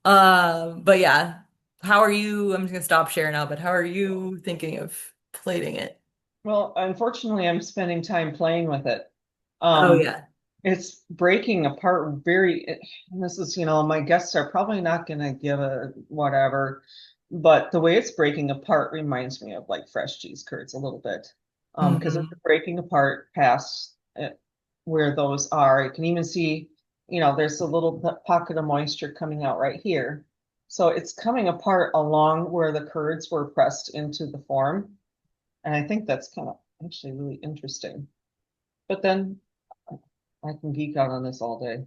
But yeah, how are you? I'm just gonna stop sharing now, but how are you thinking of plating it? Well, unfortunately, I'm spending time playing with it. Oh Um, yeah. it's breaking apart and this is, my guests are probably not going to give a whatever, but the way it's breaking apart reminds me of like fresh cheese curds a little bit. Because it's Hmm. breaking apart past where those are. You can even see, there's a little pocket of moisture coming out right here. So it's coming apart along where the curds were pressed into the form. And I think that's kind of actually really interesting. But then I can geek out on this all day.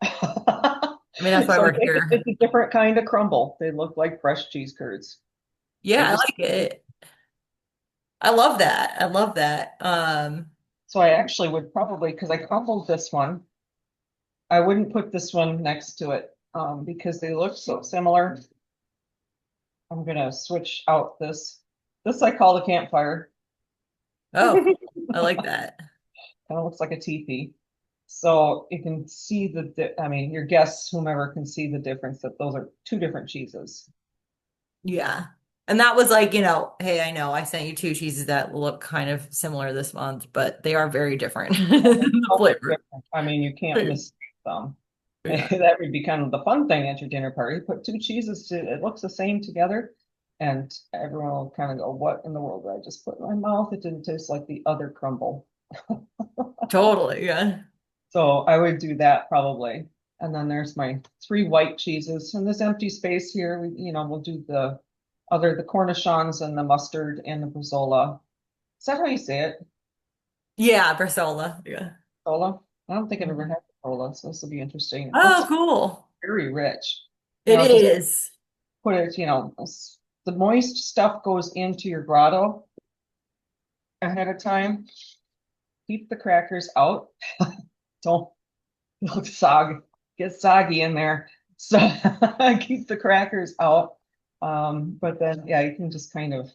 I mean, that's why So we're here. it's a different kind of crumble. They look like fresh cheese curds. They're Yeah, I just like it. I love that. I love that. so I actually would probably because I crumbled this one, I wouldn't put this one next to it because they look so similar. I'm gonna switch out this. This I call the campfire. Oh, Kind cool. I like that. of looks like a teepee. So you can see I mean, your guests, whomever can see the difference that those are two different cheeses. Yeah. And that was like, hey, I know I sent you two cheeses that look kind of similar this month, but they are very different in the Totally flavor. different. I mean, you can't mistake them. Yeah. That would be kind of the fun thing at your dinner party. Put two cheeses it looks the same together, and everyone will kind of go, "What in the world did I just put in my mouth? It didn't taste like the other crumble." Totally. Yeah. So I would do that probably. And then there's my three white cheeses. And this empty space here, we'll do the Cornichons and the mustard and the Brezola. Is that how you say it? Yeah, Brasola. Yeah. Brezola? I don't think I've ever Mhm. had Brezola, so this will be interesting. It Oh, looks cool. very rich. It Just is. put it, the moist stuff goes into your grotto ahead of time. Keep the crackers out. Don't look get soggy in there. So keep the crackers out. But then, yeah, you can just kind of,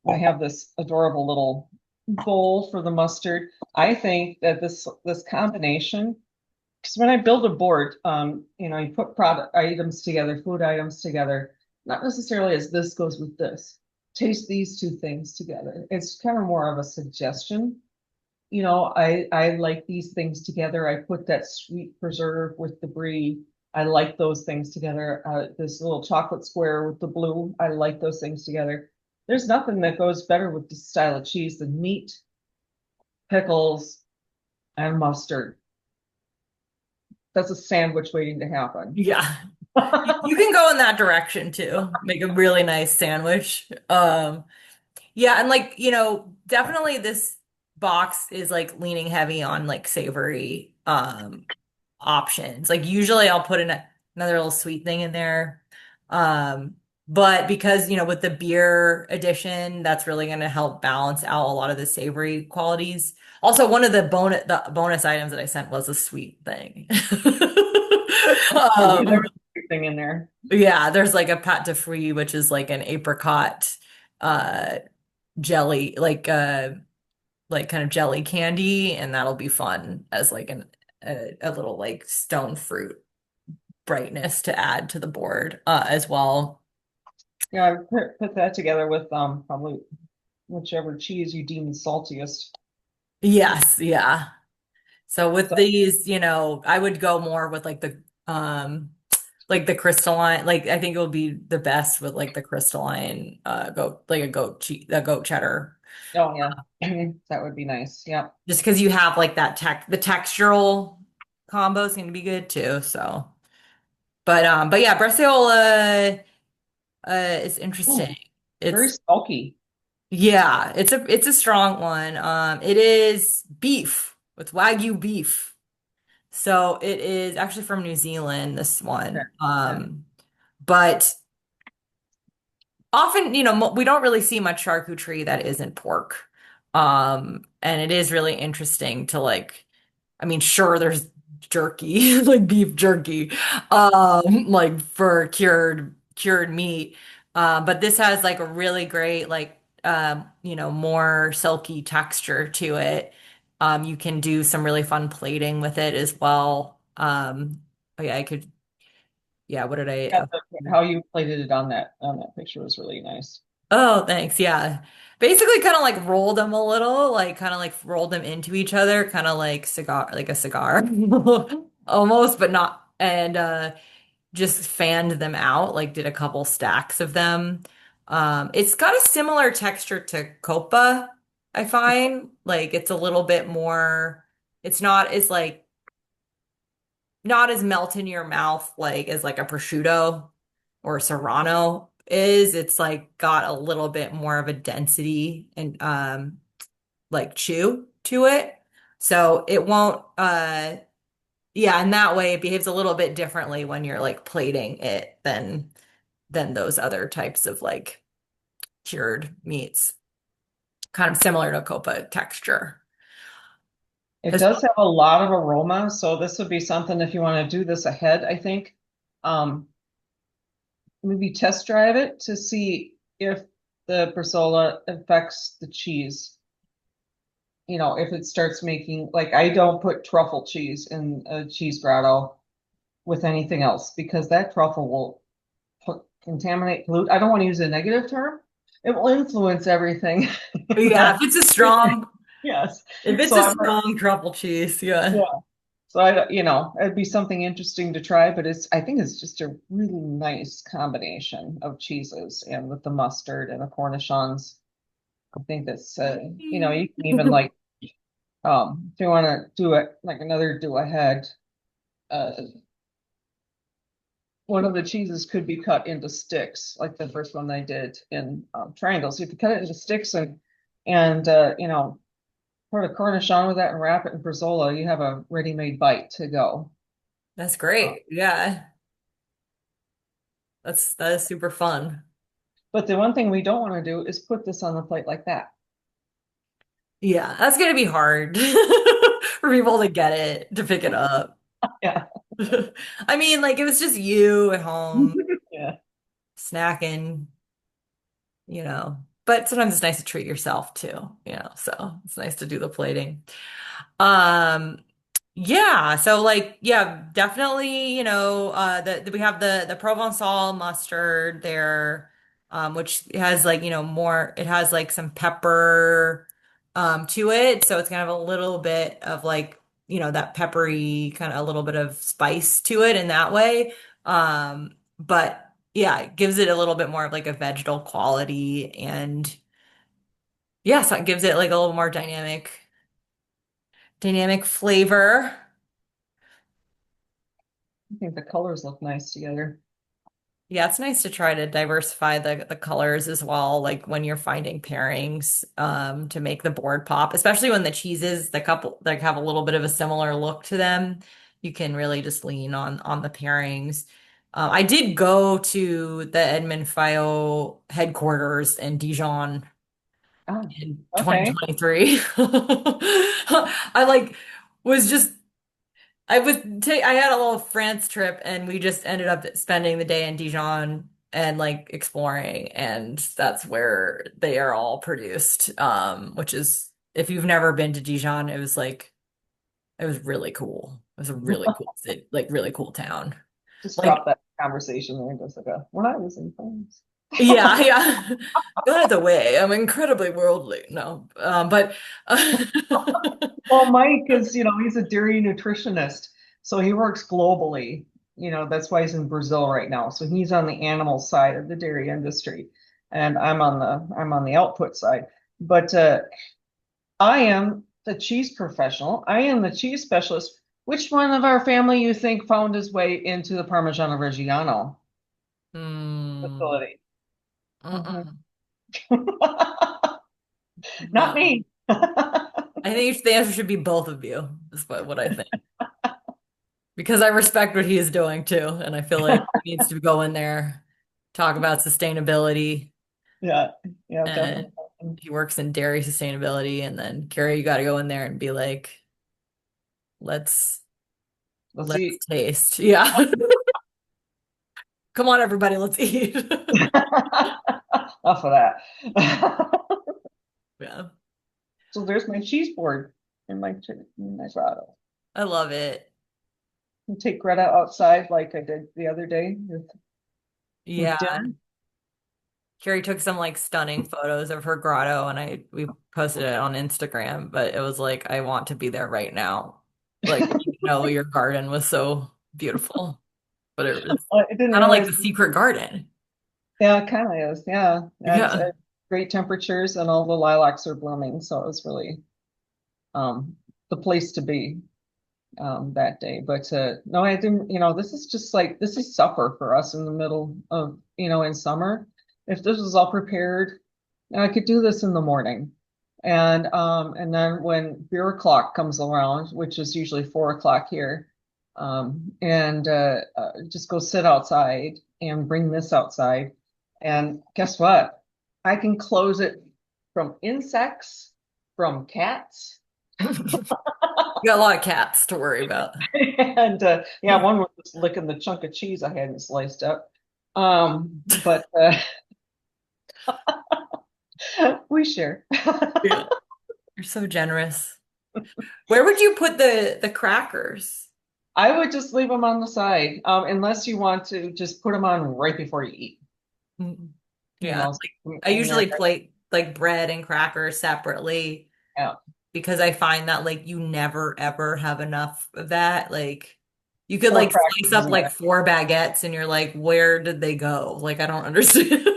I have this adorable little bowl for the mustard. I think that this combination, because when I build a board, you put product items together, food items together, not necessarily as this goes with this. Taste these two things together. It's kind of more of a suggestion. I like these things together. I put that sweet preserve with the brie. I like those things together. This little chocolate square with the blue. I like those things together. There's nothing that goes better with this style of cheese than meat, pickles, and mustard. That's a sandwich waiting to happen. Yeah. You can go in that direction too. Make a really nice sandwich. Yeah, and like, definitely this box is like leaning heavy on like savory options. Like usually I'll put in another little sweet thing in there. Um, but because, with the beer addition, that's really going to help balance out a lot of the savory qualities. Also, one of the bonus items that I sent was a sweet thing. There's Um, everything in there. yeah, there's like a pâte de fruits, which is like an apricot uh jelly, like kind of jelly candy, and that'll be fun as like a little like stone fruit brightness to add to the board as well. Yeah, I put that together with probably whichever cheese you deem the saltiest. Yes, yeah. So with So, these, I would go more with like the crystalline, like I think it will be the best with like the crystalline goat, like a goat cheddar. oh yeah, that would be nice. Yeah. Just because you have like the textural combo is going to be good too. So, but yeah, Breciola is interesting. Ooh, very It's smoky. Yeah, it's a strong one. It is beef. It's Wagyu beef. So it is actually from New Zealand, this Okay. one. Yeah. But often, we don't really see much charcuterie that isn't pork. And it is really interesting to like, I mean, sure, there's jerky, like beef jerky, like for cured meat. But this has like a really great, like, more silky texture to it. You can do some really fun plating with it as well. Oh yeah, yeah, what did I, Yeah, how you plated it on that picture was really nice. oh, thanks. Yeah. Basically kind of like rolled them a little, like kind of like rolled them into each other, kind of like a cigar almost, but not, and just fanned them out, like did a couple stacks of them. It's got a similar texture to copa, I find. Like it's a little bit more, it's not as melt in your mouth like as like a prosciutto or a serrano. is, it's like got a little bit more of a density and like chew to it. So it won't yeah, and that way it behaves a little bit differently when you're like plating it than those other types of like cured meats. Kind of similar to copa texture. It As does have a lot of aroma, so this would be something if you want to do this ahead, I think. Um, Maybe test drive it to see if the Bresaola affects the cheese. You know, if it starts making, like, I don't put truffle cheese in a cheese grotto with anything else because that truffle will contaminate, pollute. I don't want to use a negative term. It will influence everything. yeah, if it's a strong Yes. if it's So a I'm, strong truffle cheese, yeah. yeah. So it'd be something interesting to try, but I think it's just a really nice combination of cheeses and with the mustard and the cornichons. I think that's, you can even like, if you want to do it like another do ahead, uh, one of the cheeses could be cut into sticks, like the first one I did in triangles. You could cut it into sticks and put a cornichon with that and wrap it in bresaola. You have a ready-made bite to go. That's Uh, great. Yeah. That is super fun. but the one thing we don't want to do is put this on the plate like that. Yeah, that's gonna be hard for people to get it, to pick it up. Yeah. I mean, like it was just you at home Yeah. snacking, but sometimes it's nice to treat yourself too, so it's nice to do the plating. Um, yeah, so like, yeah, definitely, we have the Provençal mustard there, which has like, it has like some pepper, to it. So it's kind of a little bit of like, that peppery kind of a little bit of spice to it in that way. But yeah, it gives it a little bit more of like a vegetal quality and yeah, so it gives it like a little more dynamic flavor. I think the colors look nice together. Yeah, it's nice to try to diversify the colors as well, like when you're finding pairings to make the board pop, especially when the cheeses, the couple like have a little bit of a similar look to them. You can really just lean on the pairings. I did go to the Edmond Fayot headquarters in Dijon Oh, in okay. 2023. I like was just I had a little France trip and we just ended up spending the day in Dijon and like exploring and that's where they are all produced. Which is if you've never been to Dijon, it was really cool. It was a really cool city, like really cool town. Just Like drop that conversation there and just like, we're not using phones. yeah, yeah. By the way, I'm incredibly worldly. No, but Well, Mike is, he's a dairy nutritionist, so he works globally. That's why he's in Brazil right now. So he's on the animal side of the dairy industry, and I'm on the output side. But I am the cheese professional. I am the cheese specialist. Which one of our family you think found his way into the Parmigiano Reggiano hmm, facility? Mhm. uh-uh. Not No. me. I think the answer should be both of you, is what I think. Because I respect what he is doing too, and I feel like he needs to go in there, talk about sustainability, Yeah, yeah, and definitely. he works in dairy sustainability, and then Kerry, you got to go in there and be like, let's Let's let's see. taste. Yeah. Come on, everybody, let's eat. Enough of that. Yeah. So there's my cheese board in my grotto. I love it. And take Greta outside like I did the other day with Yeah. dinner. Carrie took some like stunning photos of her grotto and we posted it on Instagram, but it was like I want to be there right now. Like your garden was so beautiful, but it was I didn't kind of like realize. the secret garden. Yeah, it kind of is. Yeah, it's Yeah. great temperatures and all the lilacs are blooming, so it was really um, the place to be that day. But no, I didn't. This is just like this is supper for us in the middle of in summer. if this was all prepared, I could do this in the morning. And then when beer o'clock comes around, which is usually 4 o'clock here, and just go sit outside and bring this outside. And guess what? I can close it from insects, from cats. You got a lot of cats to worry about. And yeah, one was just licking the chunk of cheese I hadn't sliced up. But we share. Yeah. You're so generous. Where would you put the crackers? I would just leave them on the side, unless you want to just put them on right before you eat. Mm. You Yeah, know, I and usually they're plate like bread and crackers separately yeah. because I find that like you never ever have enough of that. Like you could Or like slice crackers, up yeah. like four baguettes and you're like, where did they go? Like I don't understand.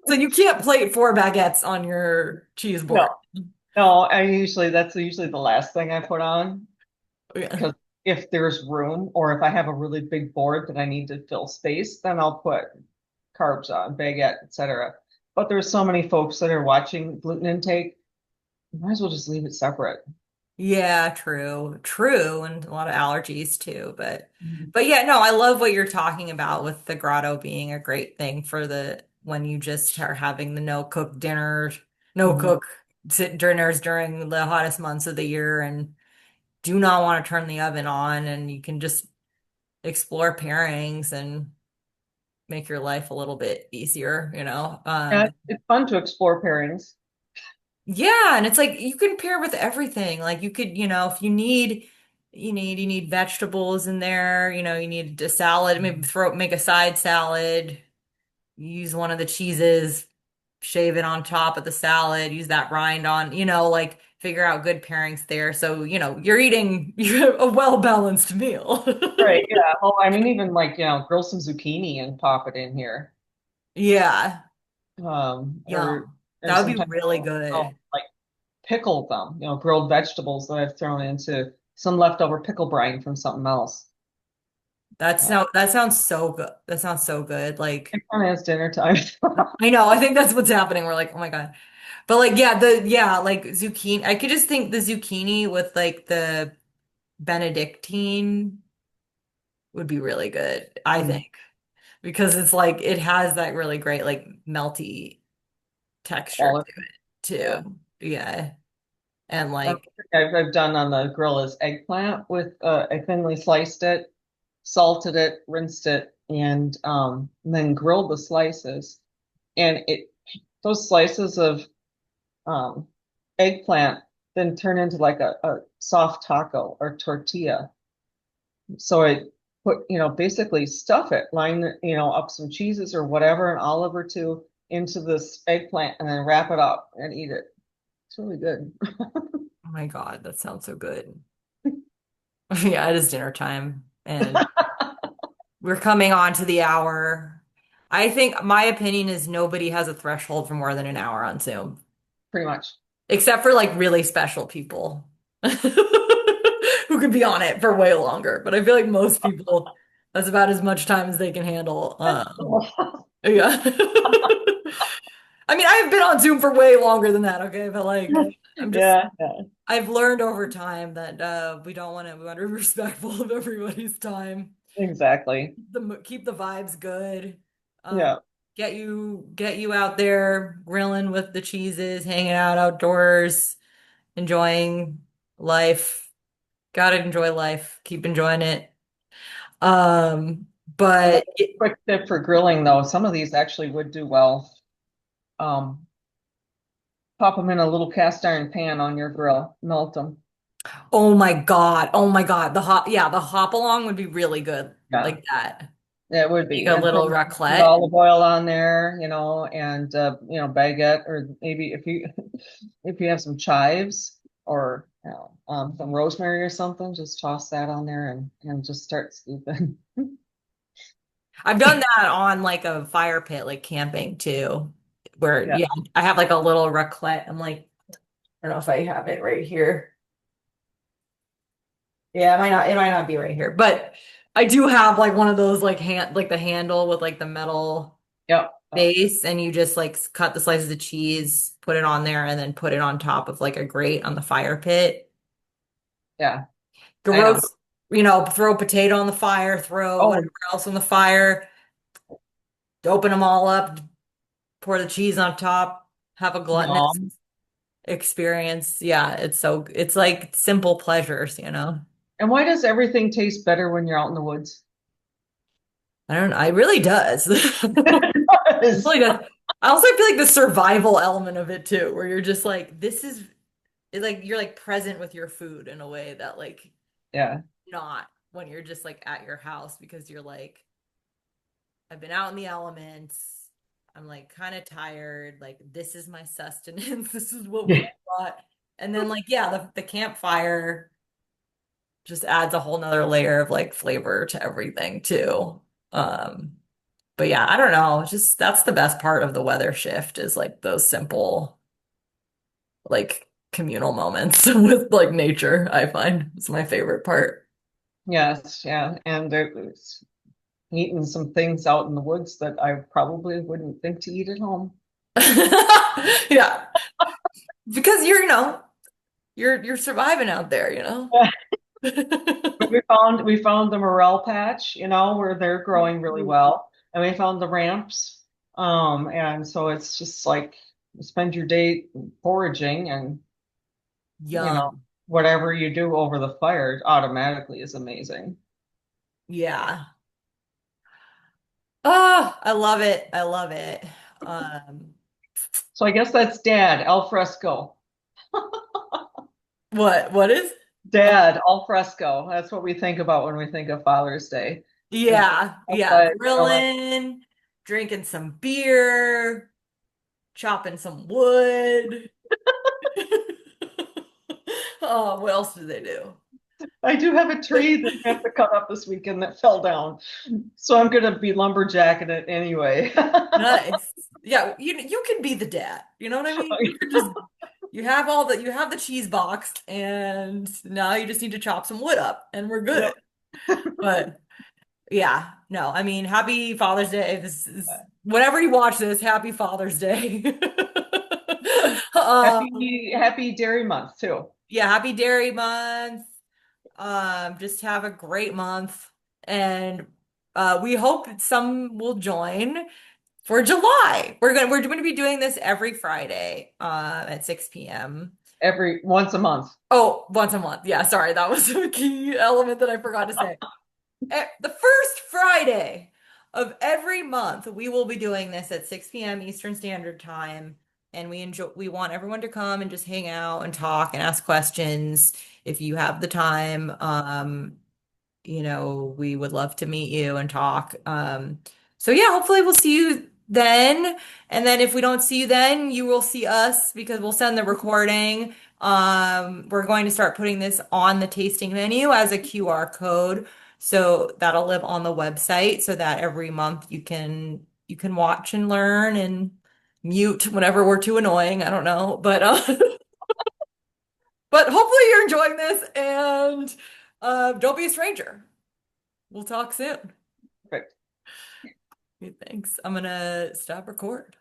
So you can't plate four baguettes on your cheese board. No, no. I usually that's usually the last thing I put on Yeah. because if there's room or if I have a really big board that I need to fill space, then I'll put carbs on, baguette, etc. But there's so many folks that are watching gluten intake, you might as well just leave it separate. Yeah, true. True, and a lot of allergies too, Mhm. but yeah, no, I love what you're talking about with the grotto being a great thing for the when you just are having the no cook dinner, no Mhm. cook dinners during the hottest months of the year and do not want to turn the oven on and you can just explore pairings and make your life a little bit easier, you know? Yeah, it's fun to explore pairings. Yeah, and it's like you can pair with everything. Like you could, you know, if you need vegetables in there, you know, you need a salad, maybe make a side salad, use one of the cheeses, shave it on top of the salad, use that rind on, like figure out good pairings there. So, you're eating a well-balanced meal. Right, yeah. Well, I mean, even like, grill some zucchini and pop it in here. Yeah, Or yum. or That would be sometimes really I'll good. like pickle them, grilled vegetables that I've thrown into some leftover pickle brine from something else. That sounds so good. That sounds so good. Like It kind of is dinner time. I know, I think that's what's happening. We're like, oh my God. But like, yeah, like zucchini. I could just think the zucchini with like the Benedictine would be really good, I Mm, think. Because it's like it has that really great like melty texture to quality. it Yeah. too. Yeah. And Another like, thing I've done on the grill is eggplant with I thinly sliced it, salted it, rinsed it, and then grilled the slices. And it those slices of um, eggplant then turn into like a soft taco or tortilla. So I put, basically stuff it, line, up some cheeses or whatever, an olive or two into this eggplant and then wrap it up and eat it. It's really good. oh my God, that sounds so good. Yeah, it is dinner time and we're coming on to the hour. I think my opinion is nobody has a threshold for more than an hour on Zoom. Pretty much. Except for like really special people who could be on it for way longer. But I feel like most people, that's about as much time as they can handle. Yeah. I mean, I've been on Zoom for way longer than that, okay? But like, I'm just, Yeah, yeah, I've learned over time that we want to be respectful of everybody's time. exactly. Keep the vibes good. Um, Yeah, get you out there grilling with the cheeses, hanging out outdoors, enjoying life. Gotta enjoy life. Keep enjoying it. another But quick tip for grilling though, some of these actually would do well. Um, Pop them in a little cast iron pan on your grill, melt them. oh my God, oh my God, the hop along would be really good Yeah. like that. It would Make be. a And little put raclette. olive oil on there, and baguette, or maybe if you if you have some chives or some rosemary or something, just toss that on there and just start scooping. I've done that on like a fire pit, like camping too, where Yeah, yeah, I have like a little raclette. I'm like, I don't know if I have it right here. Yeah, it might not be right here, but I do have like one of those like the handle with like the metal yeah. Oh, base and you just like cut the slices of cheese, put it on there, and then put it on top of like a grate on the fire pit. yeah, I know. Roast, throw a potato on the fire, throw Oh, whatever else on the fire, open them all up, pour the cheese on top, have a gluttonous yum. experience. Yeah, it's like simple pleasures. And why does everything taste better when you're out in the woods? I don't know. It really does. It Yes. really does. I also feel like the survival element of it too, where you're just like, this is like you're like present with your food in a way that like Yeah, not when you're just like at your house because you're like, I've been out in the elements. I'm like kind of tired. Like this is my sustenance. This is what we brought. And then like, yeah, the campfire just adds a whole nother layer of like flavor to everything too. Um, but yeah, I don't know. Just that's the best part of the weather shift is like those simple like communal moments with like nature, I find. It's my favorite part. yes, yeah. And there's eating some things out in the woods that I probably wouldn't think to eat at home. Yeah, because you're surviving out there. But we found the morel patch, where they're growing really well, and we found the ramps. And so it's just like you spend your day foraging, and you know Yum. whatever you do over the fire automatically is amazing. Yeah. Oh, I love it. I love it. Um, So I guess that's Dad al fresco. what is? Dad al fresco. That's what we think about when we think of Father's Day. Is Yeah, yeah. outside grilling. Grilling, drinking some beer, chopping some wood. Oh, what else do they do? I do have a tree that I have to cut up this weekend that fell down. So I'm gonna be lumberjacking it anyway. Nice. Yeah, you can be the dad. You know what I mean? You could just you have the cheese box and now you just need to chop some wood up and we're Yep. good. But yeah, no, I mean, happy Father's Day. This is whenever you watch this, happy Father's Day. Happy Dairy Month too. Yeah, happy Dairy Month. Just have a great month. And we hope some will join for July. We're gonna be doing this every Friday at 6 p.m. Every once a month. Oh, once a month. Yeah, sorry, that was a key element that I forgot to say. The first Friday of every month, we will be doing this at 6 p.m. Eastern Standard Time. And we want everyone to come and just hang out and talk and ask questions if you have the time. We would love to meet you and talk. So yeah, hopefully we'll see you then. And then if we don't see you then, you will see us because we'll send the recording. We're going to start putting this on the tasting menu as a QR code. So that'll live on the website so that every month you can watch and learn and mute whenever we're too annoying. I don't know. But but hopefully you're enjoying this and don't be a stranger. We'll talk soon. Perfect. Okay, thanks. I'm gonna stop record.